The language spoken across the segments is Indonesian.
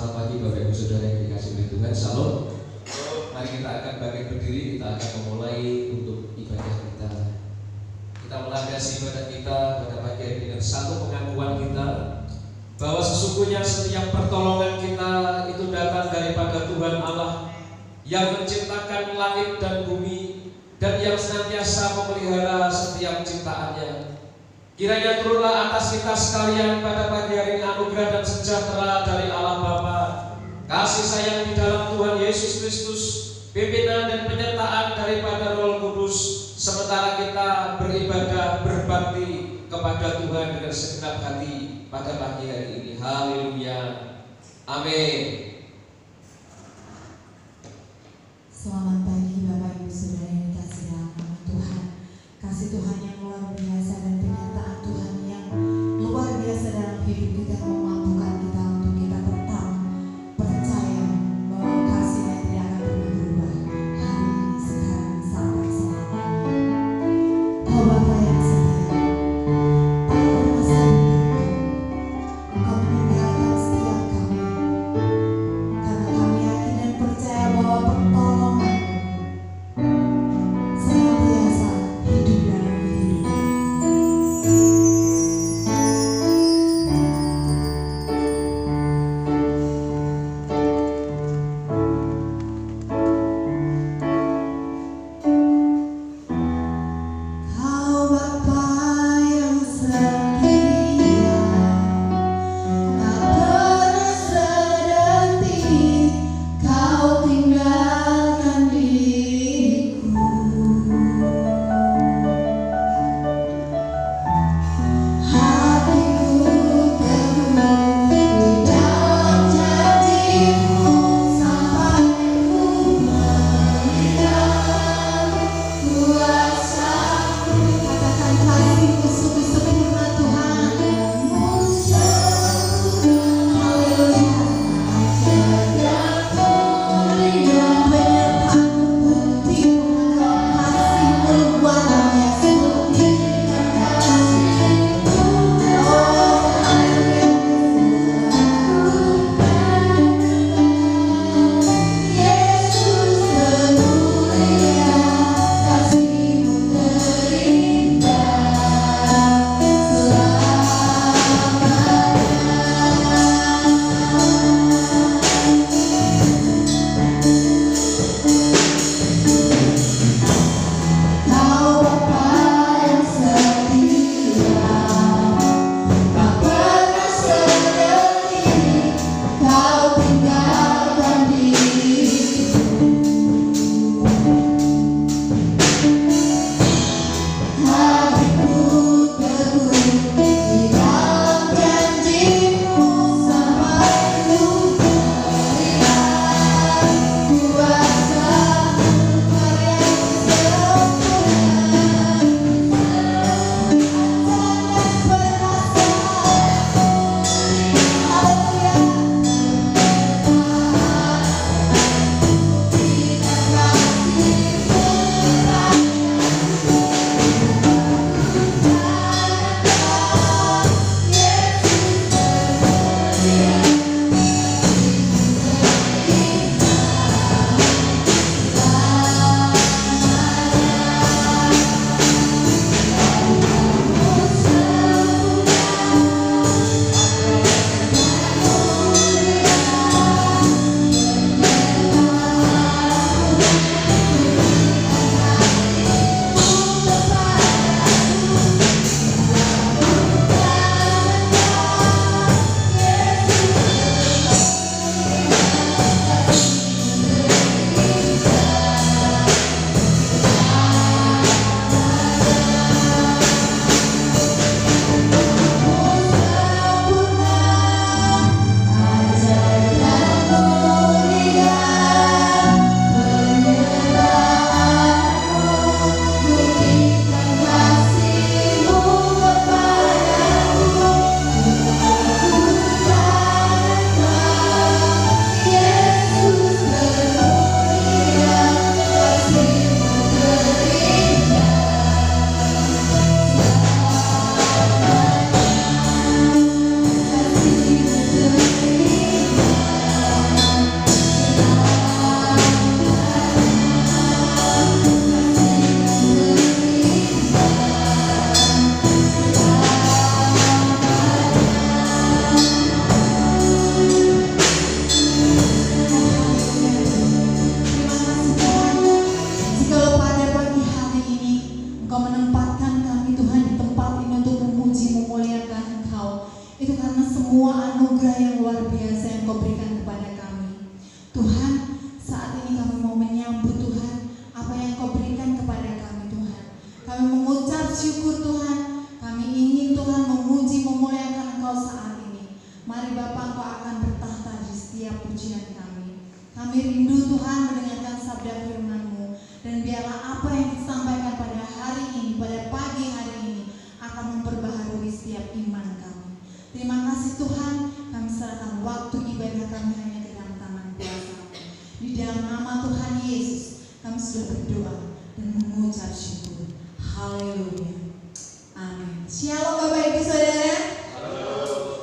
Selamat pagi Bapak Ibu Saudara yang dikasihi oleh Tuhan. Salam. Mari kita akan bangkit berdiri, kita akan memulai untuk ibadah kita. Kita melandasi ibadah kita pada pagi hari ini dengan satu pengakuan kita bahwa sesungguhnya setiap pertolongan kita itu datang daripada Tuhan Allah yang menciptakan langit dan bumi dan yang senantiasa memelihara setiap ciptaannya. Kiranya turunlah atas kita sekalian pada pagi hari ini anugerah dan sejahtera dari Allah Bapa, kasih sayang di dalam Tuhan Yesus Kristus, pimpinan dan penyertaan daripada Roh Kudus, sementara kita beribadah berbakti kepada Tuhan dengan segenap hati pada pagi hari ini. Haleluya. Amin. Selamat pagi Bapak Ibu Saudara yang dikasihi dalam nama Tuhan. Kasih Tuhan yang luar biasa dan penyertaan Tuhan yang luar biasa dalam hidup kita memampukan kita untuk kita tetap percaya bahwa kasih-Nya tidak akan pernah berubah hari ini, sekarang, sampai selamanya. Oh Bapa yang setia, pada masa hidupku Engkau meninggalkan setiap kami, karena kami yakin dan percaya bahwa pertolongan senantiasa hidup dalam kehidupan. karena semua anugerah yang luar biasa yang Kau berikan kepada kami. Tuhan, saat ini kami mau menyambut Tuhan apa yang Kau berikan kepada kami Tuhan. Kami mengucap syukur Tuhan. Kami ingin Tuhan memuji memuliakan Engkau saat ini. Mari Bapa, Engkau akan bertahta di setiap pujian kami. Kami rindu Tuhan mendengarkan sabda firman-Mu. Dan biarlah apa yang disampaikan pada hari ini, pada pagi hari ini akan memperbaharui setiap iman kami. Terima kasih Tuhan, kami serahkan waktu ibadah kami hanya ke dalam tangan kuasa-Mu. Di dalam nama Tuhan Yesus, kami sudah berdoa dan mengucap syukur. Haleluya. Amin. Shalom Bapak Ibu Saudara.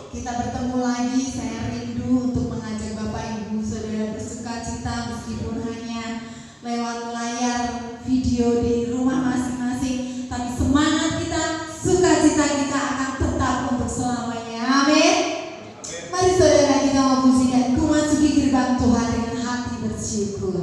Kita bertemu lagi. Saya rindu untuk mengajak Bapak Ibu Saudara bersuka cita meskipun hanya lewat layar video di rumah masing-masing, tapi semangat kita, sukacita kita akan tetap untuk selamanya. Amin. Mari saudara kita memujikan, ku masuki gerbang Tuhan dengan hati bersyukur.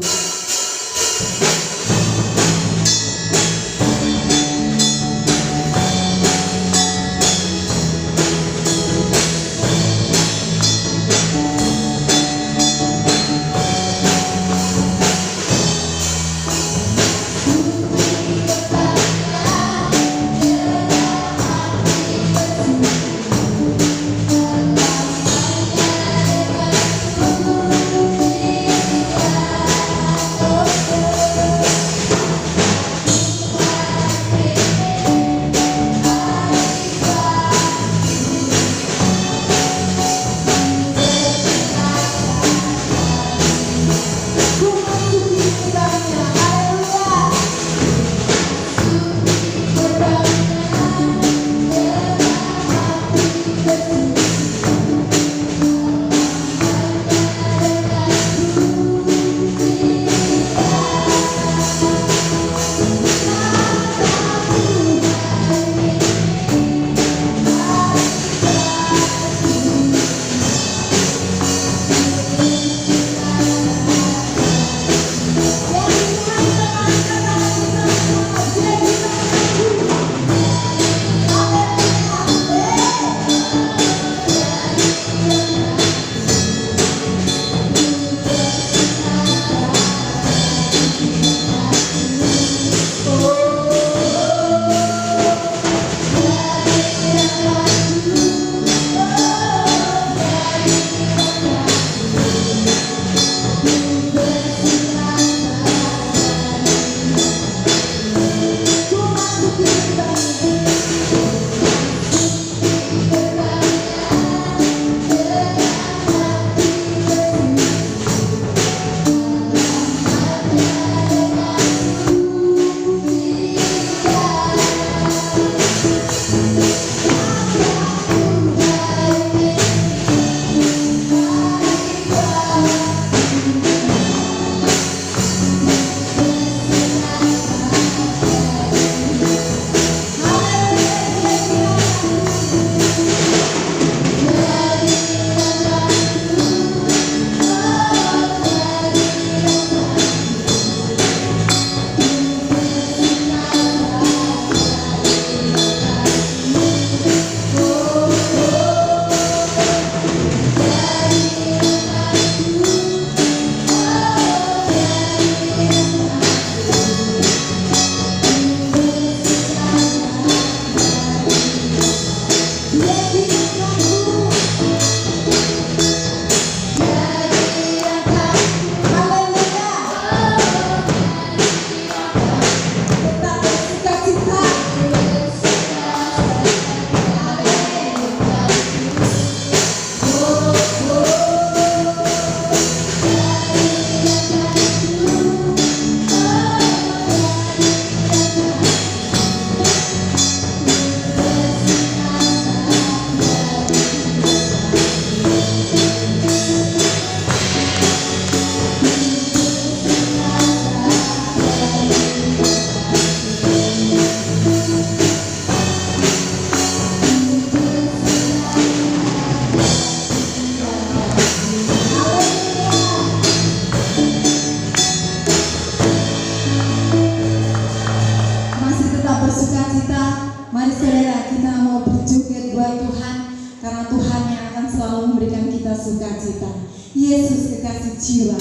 akan selalu memberikan kita sukacita. Yesus kekasih jiwa.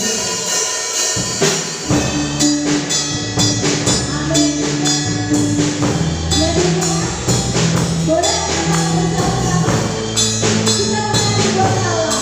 Amin. Jadi boleh kita bersama-sama kita menyanyi buat Allah.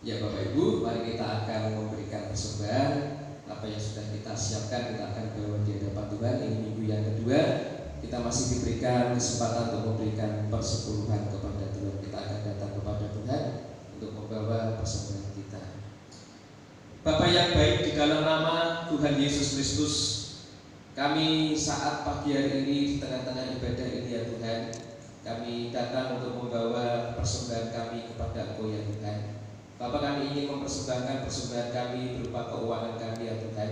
Ya Bapak Ibu, mari kita akan memberikan persembahan. Apa yang sudah kita siapkan kita akan bawa di hadapan Tuhan. Ini minggu yang kedua, kita masih diberikan kesempatan untuk memberikan persepuluhan kepada Tuhan. Kita akan datang kepada Tuhan untuk membawa persembahan kita. Bapak yang baik, di dalam nama Tuhan Yesus Kristus, kami saat pagi hari ini di tengah-tengah ibadah ini ya Tuhan, kami datang untuk membawa persembahan kami kepada Engkau ya Tuhan. Bapak, kami ingin mempersembahkan persembahan kami berupa keuangan kami ya Tuhan,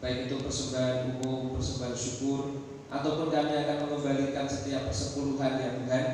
baik itu persembahan umum, persembahan syukur, ataupun kami akan mengembalikan setiap persepuluhan ya Tuhan.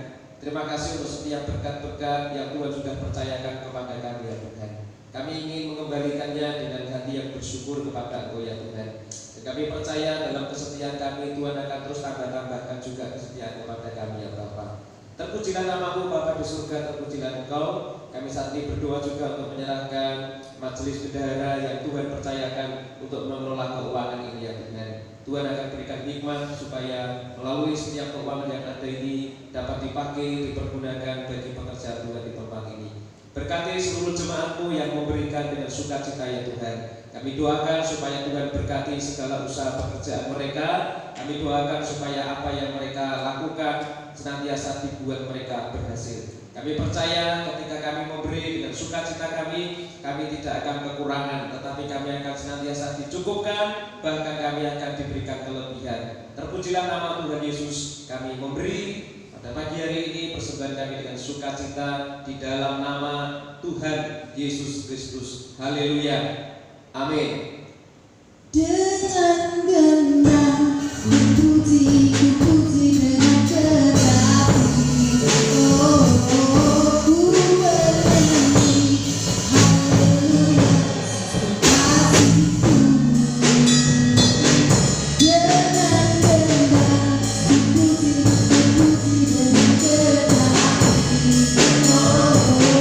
Terima kasih untuk setiap berkat-berkat yang Tuhan sudah percayakan kepada kami ya Tuhan. Kami ingin mengembalikannya dengan hati yang bersyukur kepada Engkau ya Tuhan. Dan kami percaya dalam kesetiaan kami Tuhan akan terus tambah-tambahkan juga kesetiaan kepada kami ya Bapa. Terpujilah nama-Mu Bapa di surga, terpujilah Engkau. Kami saat ini berdoa juga untuk menyerahkan majelis bendahara yang Tuhan percayakan untuk mengelola keuangan ini ya Tuhan. Tuhan akan berikan hikmat supaya melalui setiap keuangan yang ada ini dapat dipakai, dipergunakan bagi pekerjaan Tuhan di tempat ini. Berkati seluruh jemaat-Mu yang memberikan dengan sukacita ya Tuhan. Kami doakan supaya Tuhan berkati segala usaha pekerjaan mereka. Kami doakan supaya apa yang mereka lakukan senantiasa dibuat mereka berhasil. Kami percaya ketika kami memberi dengan sukacita kami tidak akan kekurangan, tetapi kami akan senantiasa dicukupkan, bahkan kami akan diberikan kelebihan. Terpujilah nama Tuhan Yesus. Kami memberi pada pagi hari ini persembahan kami dengan sukacita di dalam nama Tuhan Yesus Kristus. Haleluya. Amin. Dengan genang kupuji dengan tetapi oh ku bernyanyi haleluya kasihku. Dengan genang kupuji dengan tetapi oh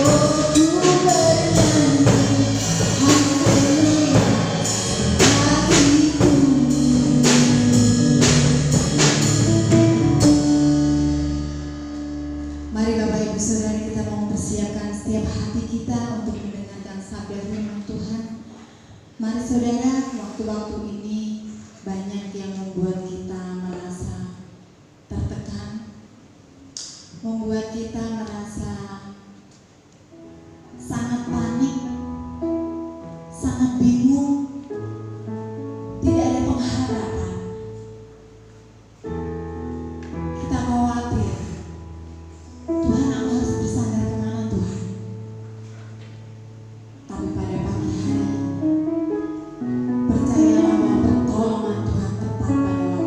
ku bernyanyi haleluya. Mari Bapak Ibu Saudara, kita mau mempersiapkan setiap hati kita untuk mendengarkan sabda firman Tuhan. Mari Saudara, waktu-waktu ini banyak yang membuat kita merasa tertekan, membuat kita merasa sangat panik, sangat bingung, tidak ada pengharapan. Kita khawatir, Tuhan, aku harus bersandar kemana Tuhan? Tapi pada pagi hari, percayalah bahwa pertolongan Tuhan tepat pada waktu.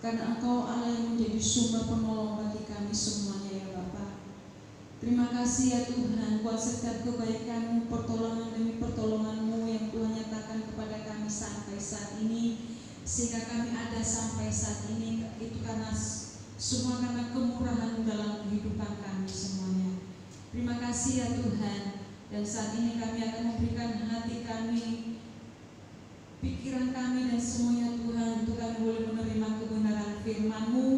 Karena Engkau Allah yang menjadi sumber penolong bagi kami semuanya ya Bapa. Terima kasih ya Tuhan, kuasakan kebaikan-Mu, pertolongan demi pertolongan-Mu yang Tuhan nyatakan kepada kami sampai saat ini, sehingga kami ada sampai saat ini. Itu karena semua karena kemurahan-Mu dalam kehidupan kami semuanya. Terima kasih ya Tuhan. Dan saat ini kami akan memberikan hati kami, pikiran kami dan semuanya Tuhan, untuk kami boleh menerima kebenaran firman-Mu.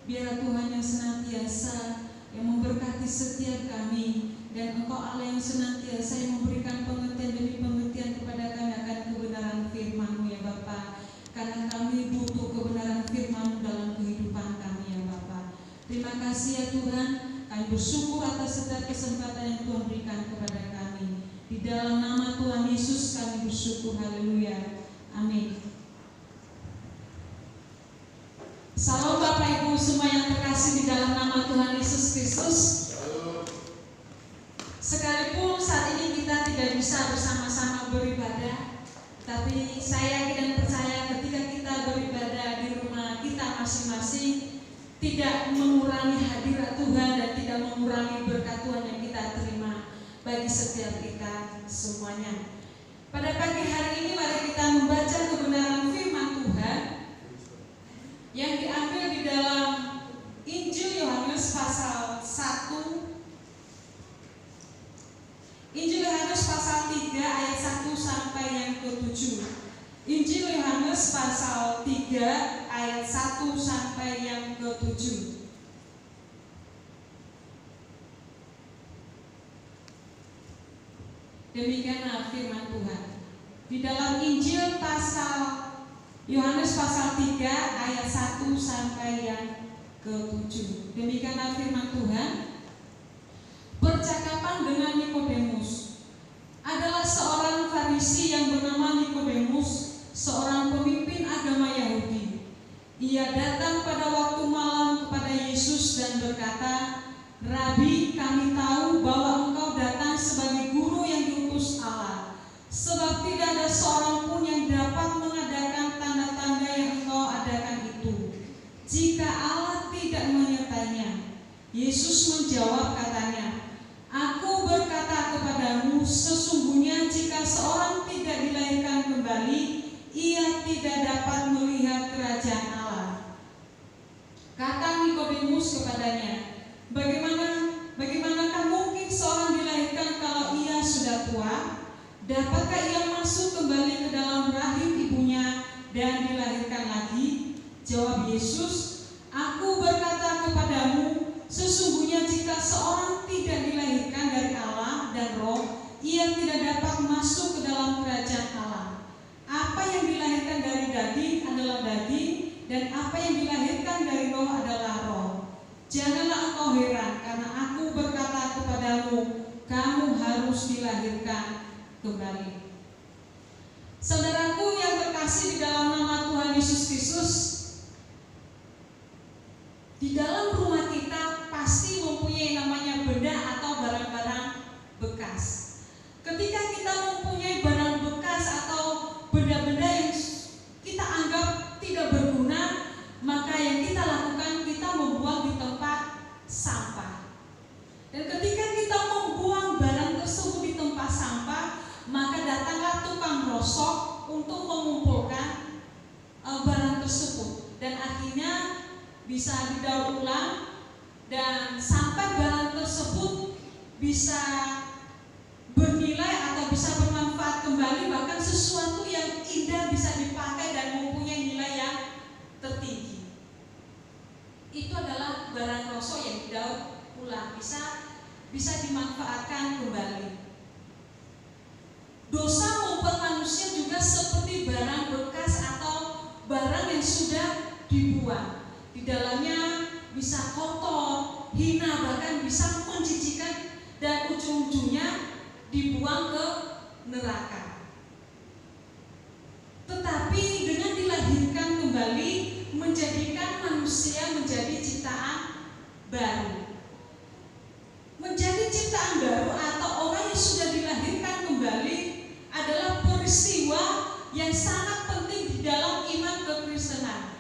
Biar Tuhan yang senantiasa yang memberkati setiap kami, dan Engkau Allah yang senantiasa yang memberikan pengertian demi pengertian kepada kami akan kebenaran firman-Mu ya Bapa. Karena kami butuh kebenaran firman-Mu dalam kehidupan kami ya Bapa. Terima kasih ya Tuhan, kami bersyukur atas setiap kesempatan yang Tuhan berikan kepada kami. Di dalam nama Tuhan Yesus kami bersyukur, haleluya, amin. Salam Bapak Ibu semua yang terkasih di dalam nama Tuhan Yesus Kristus. Sekalipun saat ini kita tidak bisa bersama-sama beribadah, tapi saya yakin dan percaya ketika kita beribadah di rumah kita masing-masing, tidak mengurangi hadirat Tuhan dan tidak mengurangi berkat Tuhan yang kita terima bagi setiap kita semuanya. Pada pagi hari ini mari kita membaca kebenaran firman Tuhan yang diambil di dalam Injil Yohanes pasal 1, Injil Yohanes pasal 3 ayat 1 sampai yang ke-7. Injil Yohanes pasal 3 ayat 1 sampai yang ke-7. Demikianlah firman Tuhan. Di dalam Injil pasal Yohanes pasal 3 ayat 1 sampai yang ke-7. Demikianlah firman Tuhan. Percakapan dengan Nikodemus. Adalah seorang Farisi yang bernama Nikodemus, seorang pemimpin agama Yahudi. Ia datang pada waktu malam kepada Yesus dan berkata, "Rabi, kami tahu bahwa Engkau datang sebagai guru yang diutus Allah, sebab tidak ada seorang pun yang dapat mengadakan tanda-tanda yang Engkau adakan itu, jika Allah tidak menyertainya." Yesus menjawab katanya, "Aku berkata kepadamu, sesungguhnya jika seorang tidak dilahirkan Jawab Yesus, "Aku berkata kepadamu, sesungguhnya jika seorang tidak dilahirkan dari Allah dan Roh, ia tidak dapat masuk ke dalam kerajaan Allah. Apa yang dilahirkan dari daging adalah daging, dan apa yang dilahirkan dari Roh adalah roh. Janganlah engkau heran, karena aku berkata kepadamu, kamu harus dilahirkan kembali." Saudaraku yang terkasih di dalam nama Tuhan Yesus Kristus, di dalam rumah kita pasti mempunyai namanya benda atau barang-barang bekas. Ketika kita mempunyai barang bekas atau benda-benda yang kita anggap tidak berguna, maka yang kita lakukan, kita membuang di tempat sampah. Dan ketika kita membuang barang tersebut di tempat sampah, maka datanglah tukang rosok untuk mengumpulkan barang tersebut, dan akhirnya bisa didaur ulang, dan sampai barang tersebut bisa bernilai atau bisa bermanfaat kembali, bahkan sesuatu yang indah bisa dipakai dan mempunyai nilai yang tertinggi. Itu adalah barang rosok yang didaur ulang, bisa dimanfaatkan kembali. Dosa membuat manusia juga seperti barang bekas atau barang yang sudah dibuang. Di dalamnya bisa kotor, hina, bahkan bisa menjijikan, dan ujung-ujungnya dibuang ke neraka. Tetapi dengan dilahirkan kembali, menjadikan manusia menjadi ciptaan baru. Menjadi ciptaan baru atau orang yang sudah dilahirkan kembali adalah peristiwa yang sangat penting di dalam iman kekristenan.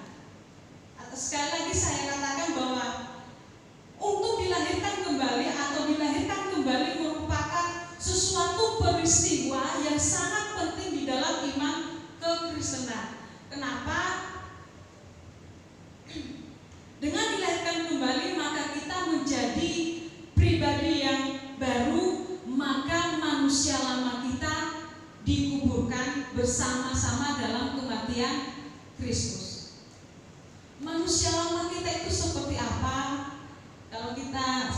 Sekali lagi saya katakan bahwa untuk dilahirkan kembali atau dilahirkan kembali merupakan sesuatu peristiwa yang sangat penting di dalam iman kekristenan. Kenapa? Dengan dilahirkan kembali maka kita menjadi pribadi yang baru, maka manusia lama kita dikuburkan bersama-sama dalam kematian Kristus. Manusia lama kita itu seperti apa?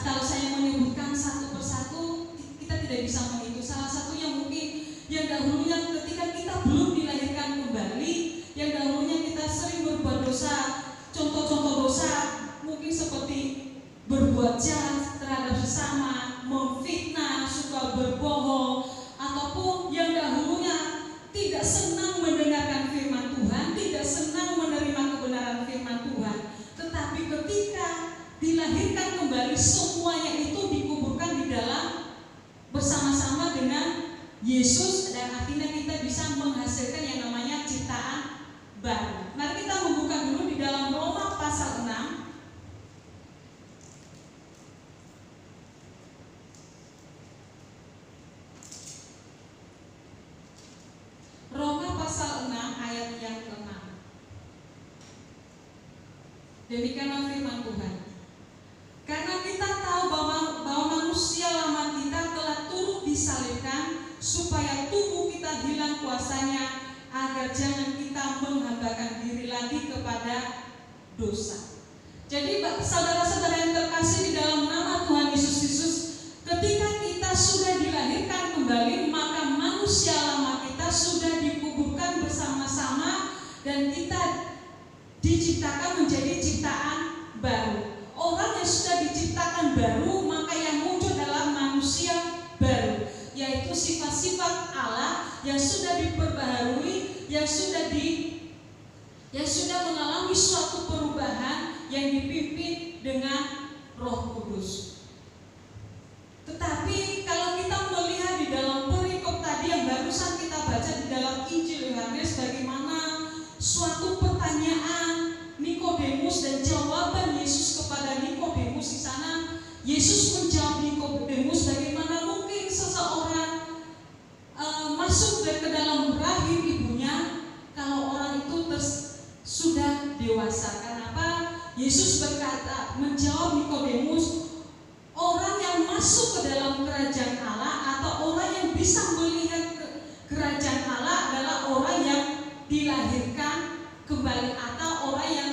Kalau saya menyebutkan satu persatu, kita tidak bisa menghitung. Salah satunya mungkin yang dahulunya ketika kita belum dilahirkan kembali, yang dahulunya kita sering berbuat dosa. Contoh-contoh dosa mungkin seperti berbuat jahat terhadap sesama, memfitnah, suka berbohong, ataupun yang dahulunya tidak senang mendengarkan firman Tuhan, tidak senang menerima kebenaran firman Tuhan. Tetapi ketika dilahirkan kembali, semuanya itu dikuburkan di dalam bersama-sama dengan Yesus, dan akhirnya kita bisa menghasilkan yang namanya ciptaan baru. Mari kita membuka dulu di dalam Roma pasal 6. Roma pasal 6 ayat yang ke-6. Demikianlah firman Tuhan. Karena kita tahu bahwa manusia lama kita telah turut disalibkan, supaya tubuh kita hilang kuasanya, agar jangan kita menghambakan diri lagi kepada dosa. Jadi saudara-saudara yang terkasih di dalam nama Tuhan Yesus Kristus, ketika kita sudah dilahirkan kembali, maka manusia lama kita sudah dikuburkan bersama-sama, dan kita diciptakan menjadi ciptaan baru. Orang yang sudah diciptakan baru, maka yang muncul adalah manusia baru, yaitu sifat-sifat Allah yang sudah diperbaharui, yang sudah mengalami suatu perubahan yang dipimpin dengan Roh Kudus. Tetapi kalau kita melihat di dalam perikop tadi yang barusan kita baca di dalam Injil Yohanes, bagaimana suatu pertanyaan Nikodemus dan jawaban Yesus kepada Nikodemus di sana. Yesus menjawab Nikodemus, bagaimana mungkin seseorang masuk ke dalam rahim ibunya kalau orang itu sudah dewasa. Kenapa? Yesus berkata, menjawab Nikodemus, orang yang masuk ke dalam kerajaan Allah atau orang yang bisa melihat kerajaan Allah adalah orang yang dilahirkan kembali atau orang yang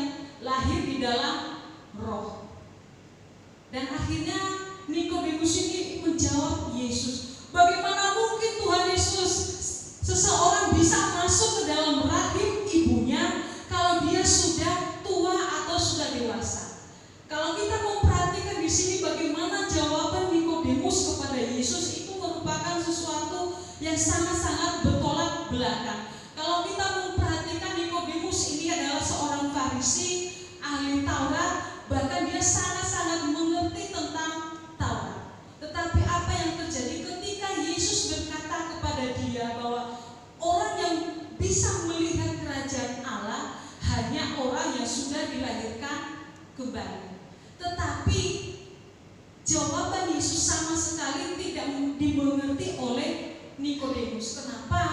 hanya orang yang sudah dilahirkan kembali. Tetapi jawaban Yesus sama sekali tidak dimengerti oleh Nikodemus. Kenapa?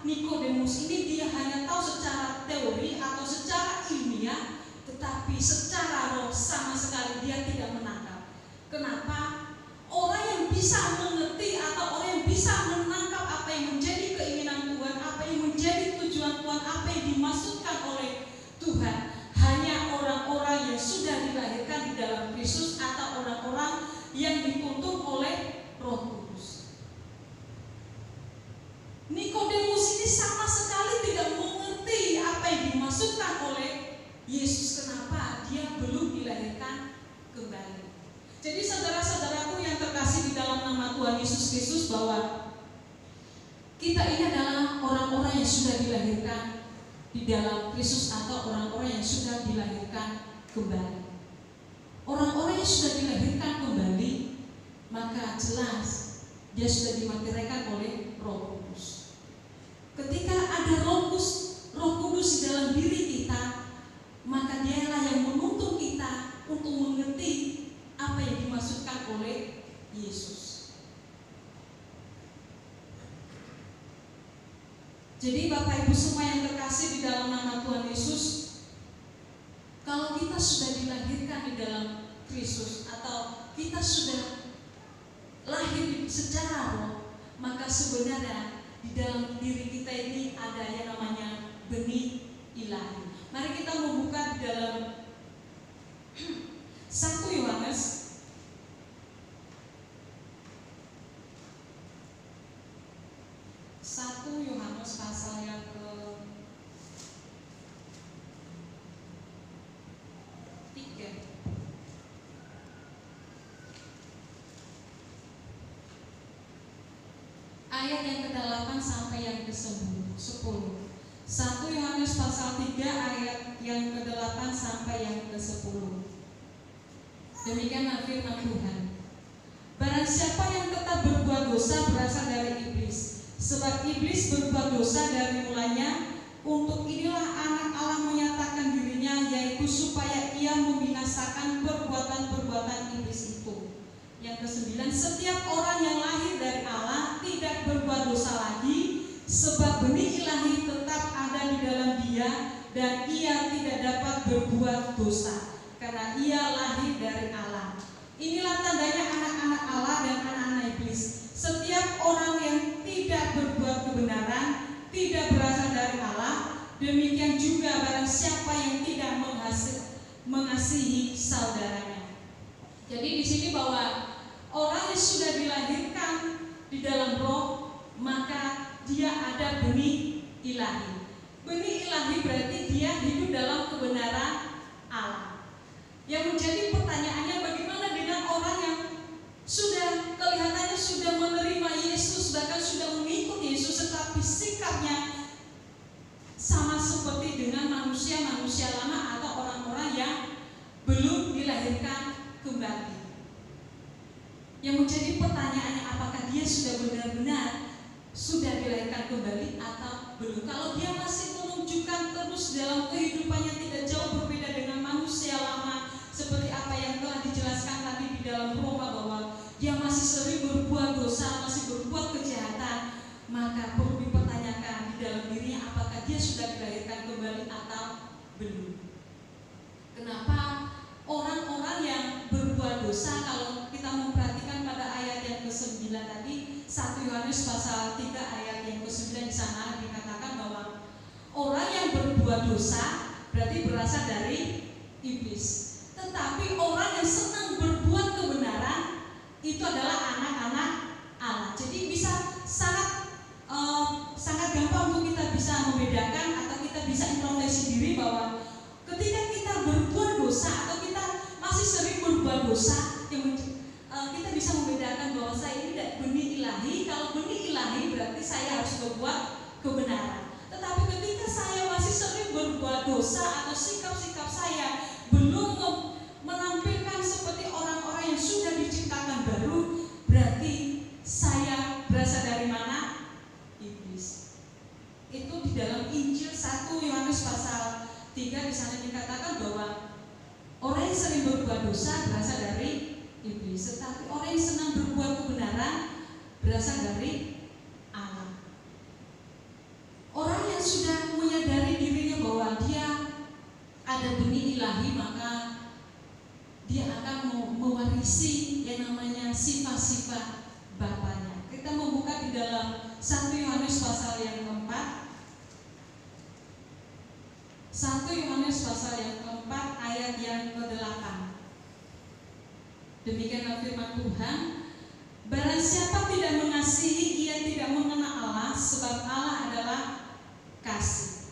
Nikodemus ini dia hanya tahu secara teori atau secara ilmiah, tetapi secara roh sama sekali dia tidak menangkap. Kenapa? Orang yang bisa mengerti atau orang yang bisa menangkap apa yang menjadi keinginan Tuhan, apa yang menjadi tujuan Tuhan, apa yang dimaksudkan oleh Tuhan, hanya orang-orang yang sudah dilahirkan di dalam Kristus atau orang-orang yang dituntun oleh Roh Kudus. Nikodemus ini sama sekali tidak mengerti apa yang dimaksudkan oleh Yesus. Kenapa? Dia belum dilahirkan kembali. Jadi saudara-saudaraku yang terkasih di dalam nama Tuhan Yesus Kristus, bahwa kita ini adalah orang-orang yang sudah dilahirkan di dalam Kristus atau orang-orang yang sudah dilahirkan kembali. Orang-orang yang sudah dilahirkan kembali, maka jelas dia sudah dimateraikan oleh Roh Kudus. Ketika ada Roh Kudus di dalam diri kita, maka dialah yang menuntun kita untuk mengerti apa yang dimaksudkan oleh Yesus. Jadi Bapak Ibu semua yang terkasih di dalam nama Tuhan Yesus, kalau kita sudah dilahirkan di dalam Kristus atau kita sudah lahir secara roh, maka sebenarnya di dalam diri kita ini ada yang namanya benih ilahi. Mari kita membuka di dalam 1 Yohanes pasal yang ke-3. Ayat yang ke-8 sampai yang ke-10. 1 Yohanes pasal 3 ayat yang ke-8 sampai yang ke-10. Demikianlah firman Tuhan. Barang siapa yang tetap berbuat dosa berasal dari iblis, sebab iblis berbuat dosa dari mulanya. Untuk inilah anak Allah menyatakan dirinya, yaitu supaya ia membinasakan perbuatan-perbuatan iblis itu. Yang ke-9, setiap orang yang lahir dari Allah tidak berbuat dosa lagi, sebab benih ilahi tetap ada di dalam dia, dan ia tidak dapat berbuat dosa karena ia lahir dari Allah. Inilah tandanya anak-anak Allah dan anak-anak iblis. Setiap orang yang tidak berbuat kebenaran tidak berasal dari Allah. Demikian juga barang siapa yang tidak mengasihi saudaranya. Jadi di sini bahwa orang yang sudah dilahirkan di dalam roh, maka dia ada benih ilahi. Benih ilahi berarti dia hidup dalam kebenaran Allah. Yang menjadi pertanyaannya, bagaimana dengan orang yang sudah kelihatannya sudah menerima Yesus, bahkan sudah mengikut Yesus, tetapi sikapnya sama seperti dengan manusia-manusia lama atau orang-orang yang belum dilahirkan kembali. Yang menjadi pertanyaannya, apakah dia sudah benar-benar sudah dilahirkan kembali atau belum? Kalau dia masih menunjukkan terus dalam kehidupannya tidak jauh berbeda dengan manusia lama, seperti apa yang telah dijelaskan tadi di dalam Roma, bahwa dia masih sering berbuat dosa, masih berbuat kejahatan, maka perlu dipertanyakan di dalam dirinya apakah dia sudah dilahirkan kembali atau belum. Kenapa orang-orang yang berbuat dosa, kalau kita memperhatikan pada ayat yang ke-9 tadi, 1 Yohanes pasal 3 ayat yang ke-9 di sana dikatakan bahwa orang yang berbuat dosa berarti berasal dari iblis. Tetapi orang yang senang berbuat kebenaran itu adalah anak-anak Allah. Jadi bisa sangat gampang untuk kita bisa membedakan atau kita bisa introspeksi diri bahwa ketika kita berbuat dosa atau kita masih sering berbuat dosa, kita bisa membedakan bahwa saya ini tidak benih ilahi. Kalau benih ilahi berarti saya harus berbuat kebenaran. Tetapi ketika saya masih sering berbuat dosa atau sikap-sikap saya belum menampilkan seperti orang-orang yang sudah diciptakan baru, berarti saya berasal dari mana? Iblis. Itu di dalam Injil 1 Yohanes pasal 3 di sana yang sering berbuat dosa berasal dari iblis, tetapi orang yang senang berbuat kebenaran berasal dari Allah. Orang yang sudah menyadari dirinya bahwa dia ada benih ilahi, maka dia akan mewarisi yang namanya sifat-sifat Bapaknya. Kita membuka di dalam 1 Yohanes pasal yang keempat. 1 Yohanes pasal yang keempat ayat yang ke-8. Demikianlah firman Tuhan, barang siapa tidak mengasihi, ia tidak mengenal Allah, sebab Allah adalah kasih.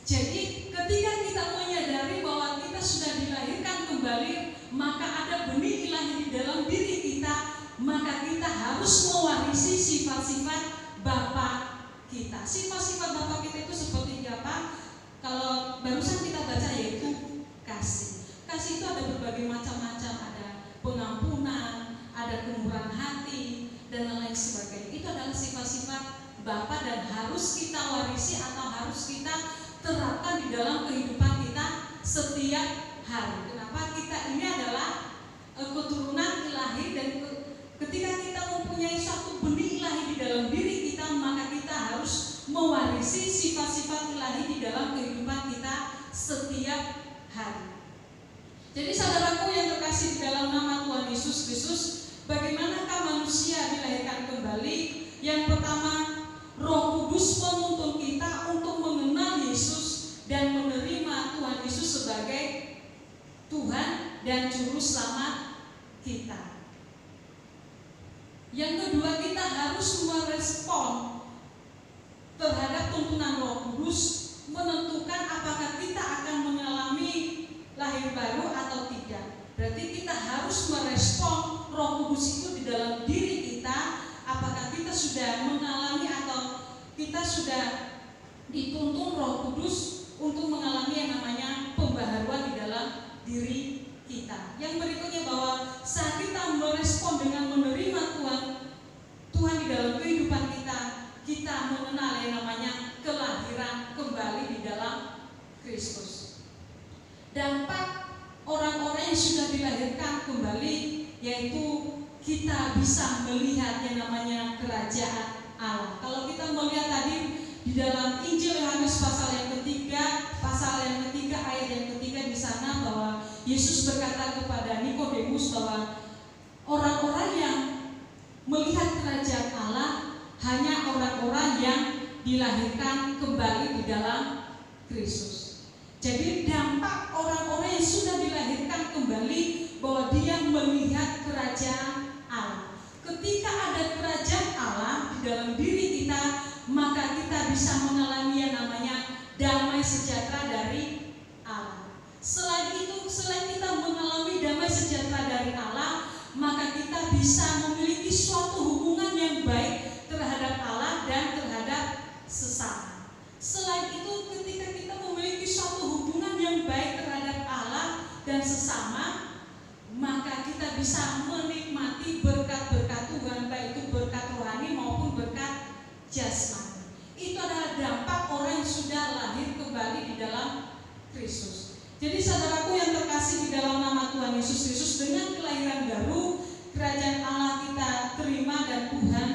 Jadi ketika kita menyadari bahwa kita sudah dilahirkan kembali, maka ada benih ilahi di dalam diri kita, maka kita harus mewarisi sifat-sifat Bapa kita. Sifat-sifat Bapa kita itu seperti apa? Kalau barusan kita baca yaitu kasih. Kasih itu ada berbagai macam-macam, ada pengampunan, ada kemurahan hati, dan lain sebagainya. Itu adalah sifat-sifat Bapa dan harus kita warisi atau harus kita terapkan di dalam kehidupan kita setiap hari. Kenapa? Kita ini adalah keturunan ilahi, dan ketika kita mempunyai satu benih ilahi di dalam diri kita, maka kita harus mewarisi sifat-sifat ilahi di dalam kehidupan kita setiap hari. Jadi saudaraku yang terkasih di dalam nama Tuhan Yesus Kristus, bagaimanakah manusia dilahirkan kembali? Yang pertama, Roh Kudus menuntun kita untuk mengenal Yesus dan menerima Tuhan Yesus sebagai Tuhan dan Juru Selamat kita. Yang kedua, kita harus merespon terhadap tuntunan Roh Kudus, menentukan apakah kita akan mengalami lahir baru atau tidak. Berarti kita harus merespon Roh Kudus itu di dalam diri kita, apakah kita sudah mengalami atau kita sudah dituntun Roh Kudus untuk mengalami yang namanya pembaharuan di dalam diri kita. Yang berikutnya, bahwa saat kita merespon dengan menerima Tuhan di dalam kehidupan kita, kita mengenal yang namanya kelahiran kembali di dalam Kristus. Dampak orang-orang yang sudah dilahirkan kembali yaitu kita bisa melihat yang namanya kerajaan Allah. Kalau kita melihat tadi di dalam Injil Yohanes pasal yang ketiga ayat yang ketiga di sana, bahwa Yesus berkata kepada Nikodemus bahwa orang-orang yang melihat kerajaan Allah hanya orang-orang yang dilahirkan kembali di dalam Kristus. Jadi dampak orang-orang yang sudah dilahirkan kembali bahwa dia melihat kerajaan Allah. Ketika ada kerajaan Allah di dalam diri kita, maka kita bisa mengalami yang namanya damai sejahtera dari Allah. Selain kita mengalami damai sejahtera dari Allah, maka kita bisa memiliki suatu hubungan yang baik terhadap Allah dan terhadap sesama. Selain itu, ketika kita memiliki suatu hubungan yang baik terhadap Allah dan sesama, maka kita bisa menikmati berkat-berkat Tuhan, baik itu berkat rohani maupun berkat jasmani. Itu adalah dampak orang yang sudah lahir kembali di dalam Kristus. Jadi saudaraku yang terkasih di dalam nama Tuhan Yesus Kristus, dengan kelahiran baru, kerajaan Allah kita terima dan Tuhan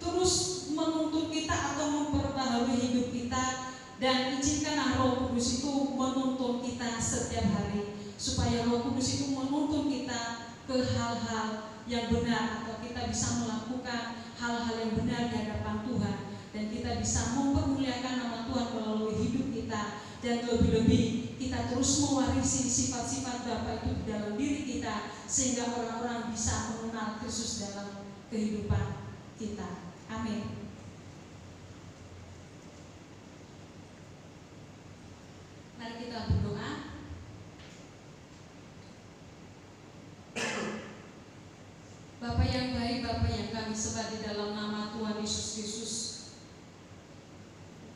terus menuntun kita atau memperbaharui hidup kita, dan izinkanlah Roh Kudus itu menuntun kita setiap hari, supaya Roh Kudus itu menuntun kita ke hal-hal yang benar, atau kita bisa melakukan hal-hal yang benar di hadapan Tuhan, dan kita bisa mempermuliakan nama Tuhan melalui hidup kita, dan lebih-lebih kita terus mewarisi sifat-sifat Bapa itu di dalam diri kita, sehingga orang-orang bisa mengenal Kristus dalam kehidupan kita. Amin. Mari kita berdoa. Bapa yang baik, Bapa yang kami sembah di dalam nama Tuhan Yesus Kristus,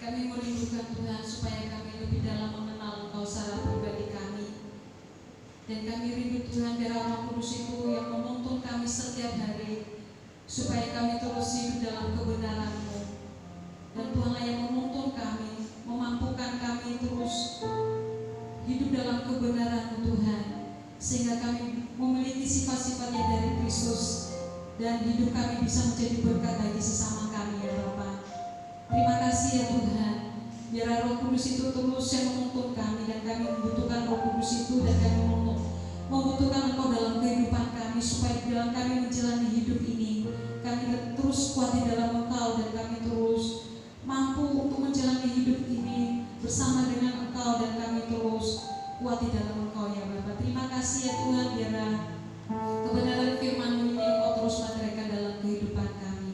kami merindukan Tuhan supaya kami lebih dalam mengenal Engkau secara pribadi kami. Dan kami rindu Tuhan biar Roh Kudus itu yang menuntun kami setiap hari, supaya kami terus hidup dalam kebenaran-Mu. Dan Tuhanlah yang menuntun kami, memampukan kami terus hidup dalam kebenaran-Mu Tuhan. dan hidup kami bisa menjadi berkat bagi sesama kami ya Bapa. Terima kasih ya Tuhan. Biar Roh Kudus itu terus yang menuntun kami, dan kami membutuhkan Roh Kudus itu, dan kami membutuhkan Engkau dalam kehidupan kami, supaya dalam kami menjalani hidup ini kami terus kuat di dalam Engkau, dan kami terus mampu untuk menjalani hidup ini bersama dengan Engkau, dan kami terus kuat di dalam Engkau ya Bapa. Terima kasih ya Tuhan, biar kebenaran firman-Mu ini Engkau terus menyertakan dalam kehidupan kami.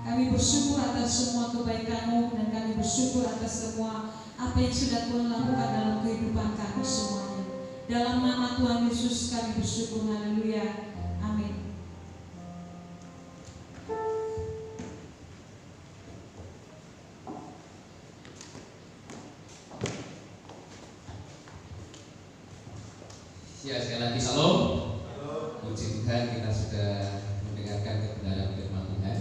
Kami bersyukur atas semua kebaikan-Mu, dan kami bersyukur atas semua apa yang sudah Tuhan lakukan dalam kehidupan kami semuanya. Dalam nama Tuhan Yesus kami bersyukur, haleluya, amin. Ya, sekali lagi salam. Puji Tuhan, kita sudah mendengarkan kebenaran firman Tuhan.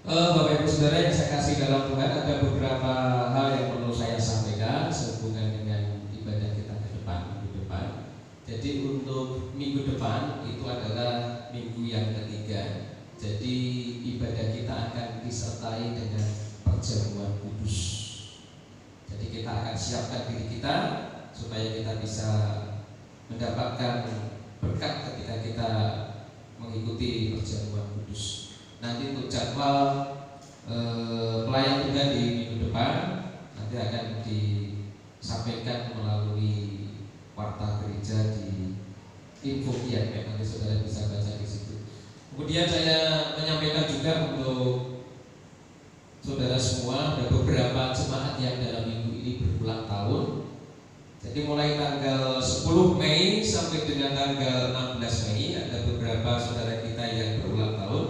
Bapak Ibu Saudara yang saya kasih dalam Tuhan, ada beberapa hal yang perlu saya sampaikan sehubungan dengan ibadah kita ke depan, minggu depan. Jadi untuk minggu depan itu adalah minggu yang ketiga. Jadi ibadah kita akan disertai dengan perjamuan kudus. Jadi kita akan siapkan diri kita supaya kita bisa mendapatkan berkat ketika kita mengikuti perjamuan kudus. Nanti untuk jadwal pelayan Tuhan di minggu depan nanti akan disampaikan melalui warta gereja di info IMM, nanti saudara bisa baca di situ. Kemudian saya menyampaikan juga untuk saudara semua, ada beberapa jemaat yang dalam minggu ini berulang tahun. Jadi mulai tanggal 10 Mei sampai dengan tanggal 16 Mei ada beberapa saudara kita yang berulang tahun.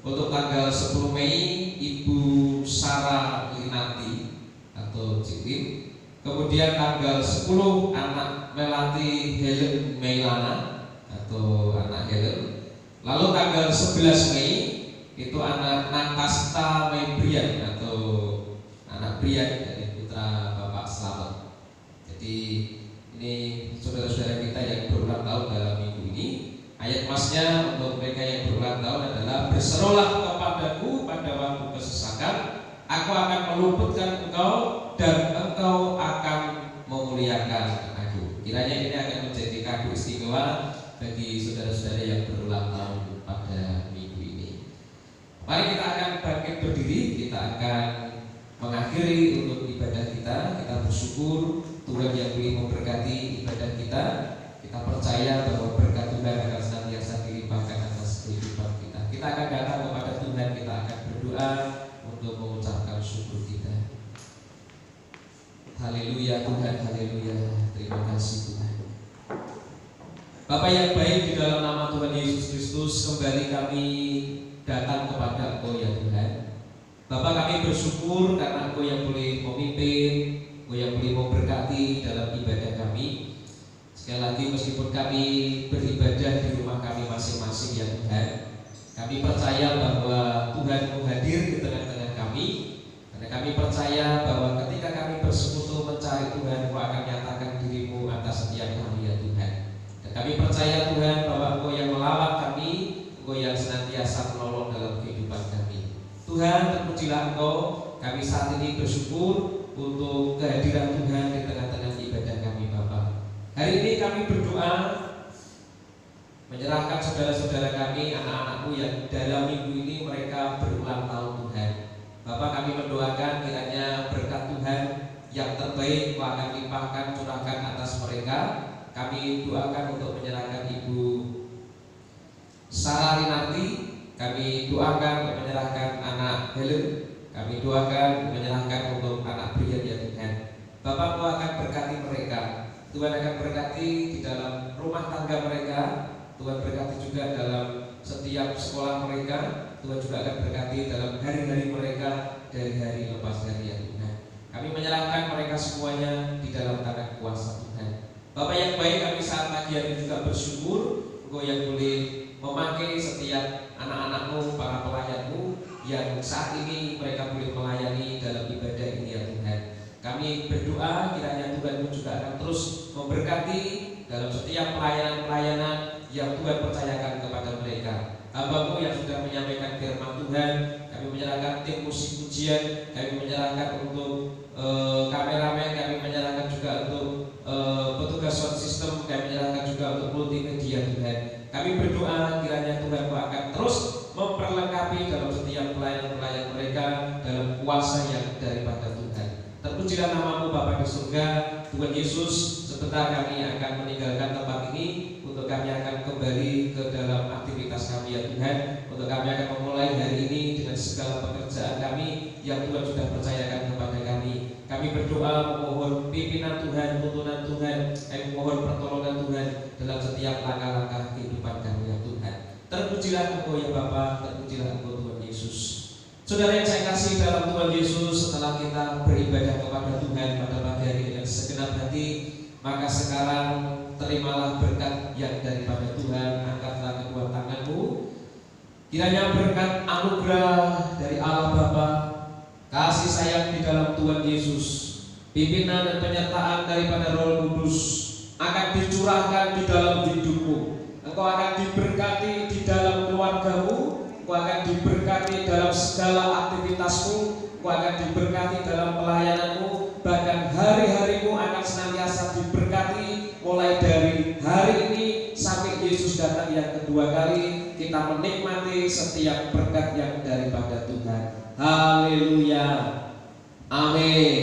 Untuk tanggal 10 Mei Ibu Sarah Linati atau Cikin. Kemudian tanggal 10 anak Melati Helen Meilana atau anak Helen. Lalu tanggal 11 Mei itu anak Natasta Mebrian atau anak Brian dari putra Bapak Slamet. Jadi ini saudara-saudara kita yang berulang tahun dalam minggu ini. Ayat masnya untuk mereka yang berulang tahun adalah, berserulah kepadaku pada waktu kesesakan, aku akan meluputkan engkau dan engkau akan memuliakan aku. Kiranya ini akan menjadi kado istimewa bagi saudara-saudara yang berulang tahun pada minggu ini. Mari kita akan bangkit berdiri, kita akan mengakhiri untuk ibadah kita. Kita bersyukur Tuhan yang boleh memberkati ibadah kita. Kita percaya bahwa berkat Tuhan akan senantiasa dilimpahkan atas kehidupan kita. Kita akan datang kepada Tuhan, kita akan berdoa untuk mengucapkan syukur kita. Haleluya Tuhan, haleluya. Terima kasih Tuhan. Bapak yang baik, di dalam nama Tuhan Yesus Kristus kembali kami datang kepada Engkau ya Tuhan. Bapak, kami bersyukur karena Engkau yang boleh memimpin, Engkau yang boleh memberkati dalam ibadah kami. Sekali lagi, meskipun kami beribadah di rumah kami masing-masing ya Tuhan, kami percaya bahwa Tuhan hadir di tengah-tengah kami. Karena kami percaya bahwa ketika kami bersekutu mencari Tuhan, Engkau akan nyatakan diri-Mu atas setiap kami ya Tuhan. Dan kami percaya Tuhan bahwa Engkau yang melawat kami, Engkau yang senantiasa menolong dalam kehidupan kami. Tuhan, terpujilah Engkau. Kami saat ini bersyukur untuk kehadiran Tuhan di tengah-tengah ibadah kami Bapa. Hari ini kami berdoa menyerahkan saudara-saudara kami, anak-anak-Mu yang dalam minggu ini mereka berulang tahun Tuhan. Bapak, kami mendoakan kiranya berkat Tuhan yang terbaik Engkau akan limpahkan, curahkan atas mereka. Kami doakan untuk menyerahkan Ibu Sarah Linarti. Kami doakan untuk menyerahkan anak Helen. Kami doakan menyerahkan untuk anak Brian ya Tuhan. Bapak, Engkau akan berkati mereka. Tuhan akan berkati di dalam rumah tangga mereka. Tuhan berkati juga dalam setiap sekolah mereka. Tuhan juga akan berkati dalam hari-hari mereka dari hari lepas hari ya Tuhan. Kami menyerahkan mereka semuanya di dalam tangan kuasa Tuhan. Bapak yang baik, kami saat pagi hari juga bersyukur Engkau yang boleh memakai setiap anak-anak-Mu, para pelayan-Mu yang saat ini mereka boleh melayani dalam ibadah ini ya Tuhan. Kami berdoa kiranya Tuhan juga akan terus memberkati dalam setiap pelayanan-pelayanan yang Tuhan percayakan kepada mereka. hamba-Mu yang sudah menyampaikan firman Tuhan. Kami menyerahkan tim musik pujian, kami menyerahkan untuk kameramen, kami menyerahkan juga untuk petugas sound system, kami menyerahkan juga untuk multimedia Tuhan. Kami berdoa kiranya Tuhan akan terus memperlengkapi dalam setiap pelayan-pelayan mereka dalam kuasa yang daripada Tuhan. Terpujilah nama-Mu Bapa di surga. Tuhan Yesus, sebentar kami akan meninggalkan tempat ini untuk kami akan kembali ke dalam aktivitas kami ya Tuhan. Untuk kami akan memulai hari ini dengan segala pekerjaan kami yang Tuhan sudah percayakan kepada kami. Kami berdoa memohon pimpinan Tuhan, tuntunan Tuhan, kami mohon pertolongan Tuhan dalam setiap langkah-langkah kehidupan kami ya Tuhan. Terpujilah Engkau ya Bapa, terpujilah Engkau Tuhan Yesus. Saudara yang saya kasih dalam Tuhan Yesus, setelah kita beribadah kepada Tuhan pada pagi hari dengan segenap hati, maka sekarang terimalah berkat yang daripada Tuhan. Angkatlah kedua tanganmu. Kiranya berkat anugerah dari Allah Bapa, kasih sayang di dalam Tuhan Yesus, pimpinan dan penyertaan daripada Roh Kudus akan dicurahkan di dalam hidupmu. Engkau akan diberkati di dalam keluargamu, engkau akan diberkati dalam segala aktivitasmu, engkau akan diberkati dalam pelayananmu, bahkan hari-harimu akan senantiasa diberkati. Mulai dari hari ini sampai Yesus datang yang kedua kali, kita menikmati setiap berkat yang daripada Tuhan. Haleluya. Amin.